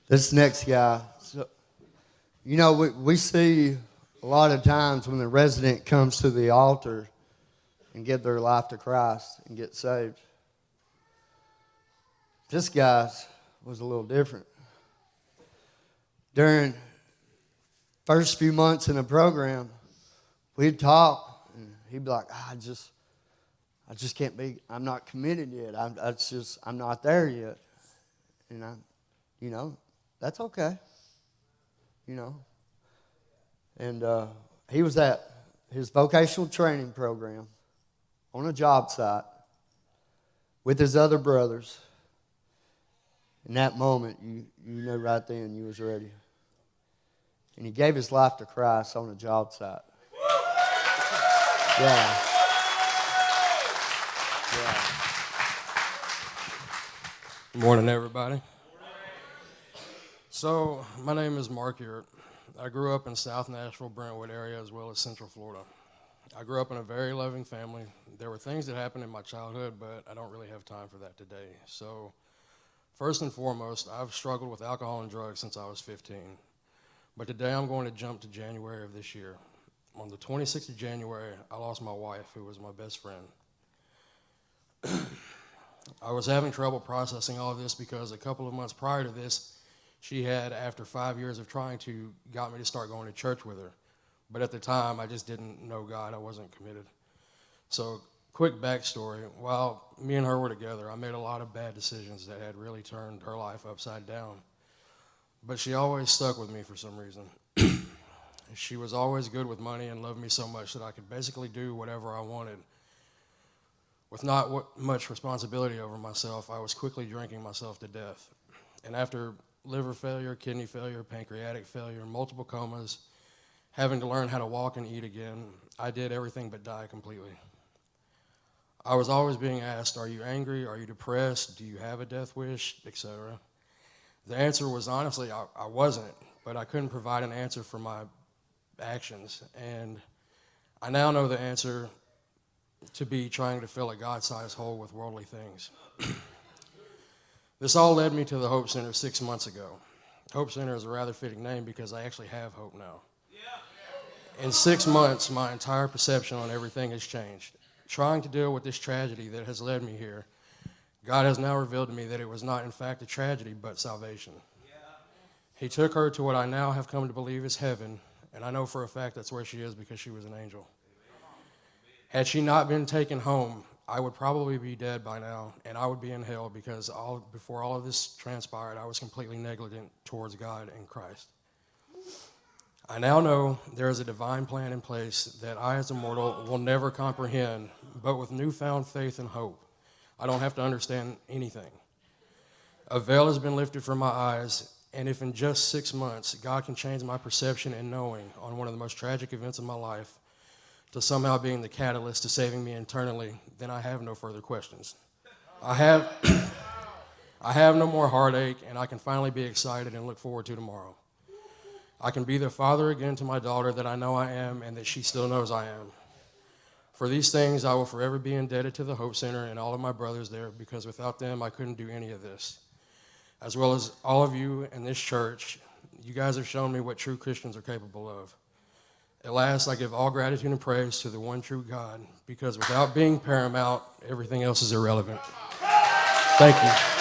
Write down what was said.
This next guy, so, we see a lot of times when the resident comes to the altar and give their life to Christ and get saved. This guy was a little different. During first few months in the program, we'd talk, and he'd be like, I just can't be, I'm not committed yet. I'm not there yet. And that's okay. And he was at his vocational training program on a job site with his other brothers. In that moment, you know right then you was ready. And he gave his life to Christ on a job site. Yeah. Good morning, everybody. So, my name is Mark Ewert. I grew up in South Nashville, Brentwood area, as well as Central Florida. I grew up in a very loving family. There were things that happened in my childhood, but I don't really have time for that today. So, first and foremost, I've struggled with alcohol and drugs since I was 15. But today I'm going to jump to January of this year. On the 26th of January, I lost my wife, who was my best friend. I was having trouble processing all of this because a couple of months prior to this, she had, after 5 years of trying to, got me to start going to church with her. But at the time, I just didn't know God. I wasn't committed. So, quick backstory. While me and her were together, I made a lot of bad decisions that had really turned her life upside down. But she always stuck with me for some reason. She was always good with money and loved me so much that I could basically do whatever I wanted. With not much responsibility over myself, I was quickly drinking myself to death. And after liver failure, kidney failure, pancreatic failure, multiple comas, having to learn how to walk and eat again, I did everything but die completely. I was always being asked, are you angry? Are you depressed? Do you have a death wish? Etc. The answer was honestly, I wasn't, but I couldn't provide an answer for my actions. And I now know the answer to be trying to fill a God-sized hole with worldly things. This all led me to the Hope Center 6 months ago. Hope Center is a rather fitting name because I actually have hope now. In 6 months, my entire perception on everything has changed. Trying to deal with this tragedy that has led me here, God has now revealed to me that it was not in fact a tragedy, but salvation. He took her to what I now have come to believe is heaven, and I know for a fact that's where she is because she was an angel. Had she not been taken home, I would probably be dead by now, and I would be in hell because before all of this transpired, I was completely negligent towards God and Christ. I now know there is a divine plan in place that I as a mortal will never comprehend, but with newfound faith and hope, I don't have to understand anything. A veil has been lifted from my eyes, and if in just 6 months God can change my perception and knowing on one of the most tragic events of my life to somehow being the catalyst to saving me eternally, then I have no further questions. I have no more heartache, and I can finally be excited and look forward to tomorrow. I can be the father again to my daughter that I know I am and that she still knows I am. For these things, I will forever be indebted to the Hope Center and all of my brothers there because without them, I couldn't do any of this. As well as all of you in this church, you guys have shown me what true Christians are capable of. At last, I give all gratitude and praise to the one true God because without being paramount, everything else is irrelevant. Thank you.